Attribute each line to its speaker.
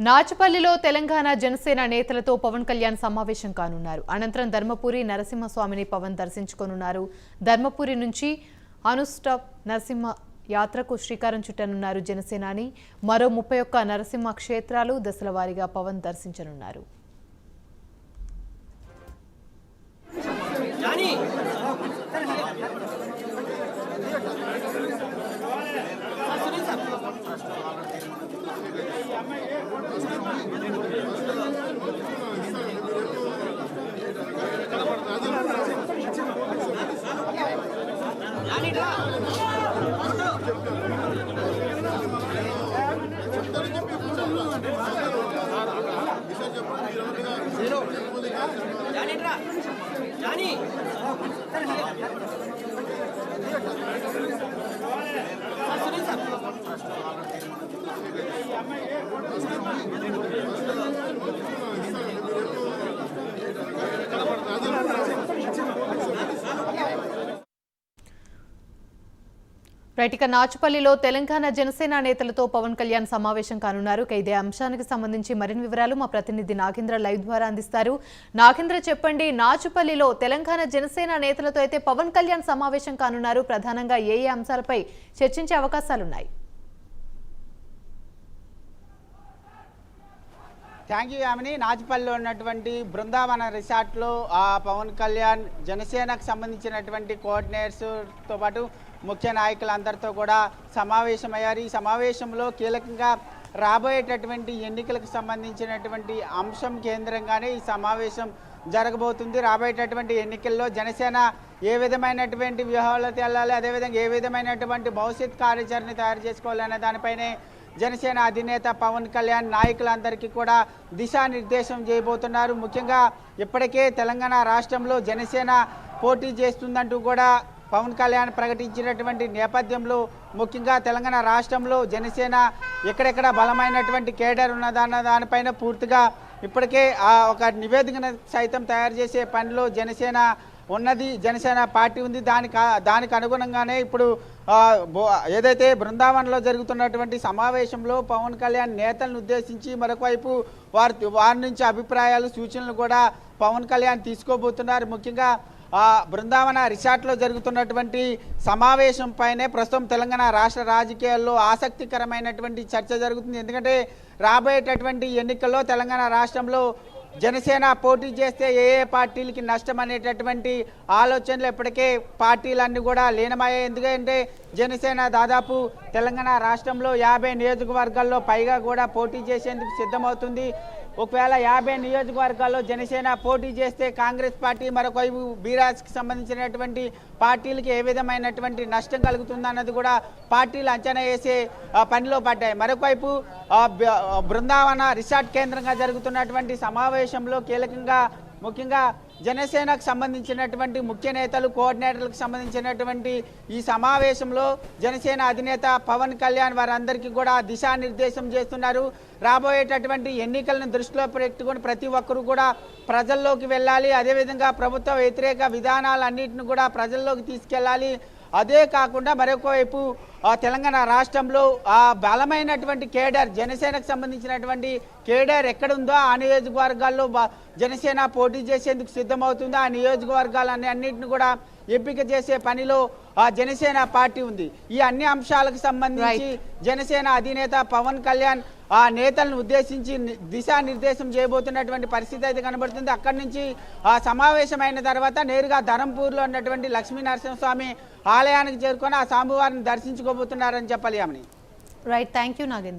Speaker 1: నాచపల్లిలో తెలంగాణ జనసేన నేతలతో పవన్ కళ్యాణ్ సమావేశం కానున్నారు. అనంతరం ధర్మపురి నరసింహస్వామిని పవన్ దర్శించుకోనున్నారు. ధర్మపురి నుంచి అనుస్టాప్ నరసింహ యాత్రకు శ్రీకారం చుట్టనున్నారు జనసేనాని. మరో 31 నరసింహ క్షేత్రాలు దశల వారీగా పవన్ దర్శించనున్నారు. రైట్, నాచుపల్లిలో తెలంగాణ జనసేన నేతలతో పవన్ కళ్యాణ్ సమావేశం కానున్నారు. ఇదే అంశానికి సంబంధించి మరిన్ని వివరాలు మా ప్రతినిధి నాగేంద్ర లైవ్ ద్వారా అందిస్తారు. నాగేంద్ర, చెప్పండి, నాచుపల్లిలో తెలంగాణ జనసేన నేతలతో అయితే పవన్ కళ్యాణ్ సమావేశం కానున్నారు. ప్రధానంగా ఏ అంశాలపై చర్చించే అవకాశాలున్నాయి?
Speaker 2: Thank you Yamini. నాచుపల్లిలో ఉన్నటువంటి బృందావన రిసార్ట్లో పవన్ కళ్యాణ్ జనసేనకు సంబంధించినటువంటి కోఆర్డినేటర్స్తో పాటు ముఖ్య నాయకులందరితో కూడా సమావేశమయ్యారు. ఈ సమావేశంలో కీలకంగా రాబోయేటటువంటి ఎన్నికలకు సంబంధించినటువంటి అంశం కేంద్రంగానే ఈ సమావేశం జరగబోతుంది. రాబోయేటటువంటి ఎన్నికల్లో జనసేన ఏ విధమైనటువంటి వ్యూహాలతో వెళ్ళాలి, అదేవిధంగా ఏ విధమైనటువంటి భవిష్యత్ కార్యాచరణ తయారు చేసుకోవాలనే దానిపైనే జనసేన అధినేత పవన్ కళ్యాణ్ నాయకులందరికీ కూడా దిశానిర్దేశం చేయబోతున్నారు. ముఖ్యంగా ఇప్పటికే తెలంగాణ రాష్ట్రంలో జనసేన పోటీ చేస్తుందంటూ కూడా పవన్ కళ్యాణ్ ప్రకటించినటువంటి నేపథ్యంలో ముఖ్యంగా తెలంగాణ రాష్ట్రంలో జనసేన ఎక్కడెక్కడ బలమైనటువంటి కేడర్ ఉన్నదన్న దానిపైన పూర్తిగా ఇప్పటికే ఒక నివేదికను సైతం తయారు చేసే పనిలో జనసేన ఉన్నది, జనసేన పార్టీ ఉంది. దానికి అనుగుణంగానే ఇప్పుడు ఏదైతే బృందావనంలో జరుగుతున్నటువంటి సమావేశంలో పవన్ కళ్యాణ్ నేతలను ఉద్దేశించి మరొక వైపు వారి నుంచి అభిప్రాయాలు, సూచనలు కూడా పవన్ కళ్యాణ్ తీసుకోబోతున్నారు. ముఖ్యంగా బృందావన రిసార్ట్లో జరుగుతున్నటువంటి సమావేశం పైనే ప్రస్తుతం తెలంగాణ రాష్ట్ర రాజకీయాల్లో ఆసక్తికరమైనటువంటి చర్చ జరుగుతుంది. ఎందుకంటే రాబోయేటటువంటి ఎన్నికల్లో తెలంగాణ రాష్ట్రంలో జనసేన పోటీ చేస్తే ఏ పార్టీలకి నష్టం అనేటటువంటి ఆలోచనలు ఇప్పటికే పార్టీలన్నీ కూడా లీనమయ్యాయి. ఎందుకంటే జనసేన దాదాపు తెలంగాణ రాష్ట్రంలో 50 నియోజకవర్గాల్లో పైగా కూడా పోటీ చేసేందుకు సిద్ధమవుతుంది. ఒకవేళ 50 నియోజకవర్గాల్లో జనసేన పోటీ చేస్తే కాంగ్రెస్ పార్టీ, మరొక వైపు బీరాజ్కి సంబంధించినటువంటి పార్టీలకి ఏ విధమైనటువంటి నష్టం కలుగుతుందన్నది కూడా పార్టీలు అంచనా వేసే పనిలో పడ్డాయి. మరొక వైపు బృందావన రిసార్ట్ కేంద్రంగా జరుగుతున్నటువంటి సమావేశంలో కీలకంగా ముఖ్యంగా జనసేనకు సంబంధించినటువంటి ముఖ్య నేతలు, కోఆర్డినేటర్లకు సంబంధించినటువంటి ఈ సమావేశంలో జనసేన అధినేత పవన్ కళ్యాణ్ వారందరికీ కూడా దిశానిర్దేశం చేస్తున్నారు. రాబోయేటటువంటి ఎన్నికలను దృష్టిలో పెట్టుకుని ప్రతి ఒక్కరూ కూడా ప్రజల్లోకి వెళ్ళాలి, అదేవిధంగా ప్రభుత్వ వ్యతిరేక విధానాలన్నింటిని కూడా ప్రజల్లోకి తీసుకెళ్ళాలి. అదే కాకుండా మరొక వైపు తెలంగాణ రాష్ట్రంలో బలమైనటువంటి కేడర్, జనసేనకు సంబంధించినటువంటి కేడర్ ఎక్కడుందో ఆ నియోజకవర్గాల్లో జనసేన పోటీ చేసేందుకు సిద్ధమవుతుందో ఆ నియోజకవర్గాలన్నింటిని కూడా ఎంపిక చేసే పనిలో జనసేన పార్టీ ఉంది. ఈ అన్ని అంశాలకు సంబంధించి జనసేన అధినేత పవన్ కళ్యాణ్ ఆ నేతలను ఉద్దేశించి దిశానిర్దేశం చేయబోతున్నటువంటి పరిస్థితి అయితే కనబడుతుంది. అక్కడి నుంచి సమావేశమైన తర్వాత నేరుగా ధరంపూర్లో ఉన్నటువంటి లక్ష్మీ నరసింహస్వామి ఆలయానికి చేరుకొని ఆ స్వామివారిని దర్శించుకోబోతున్నారని చెప్పాలి.
Speaker 1: Right, thank you Nagendra.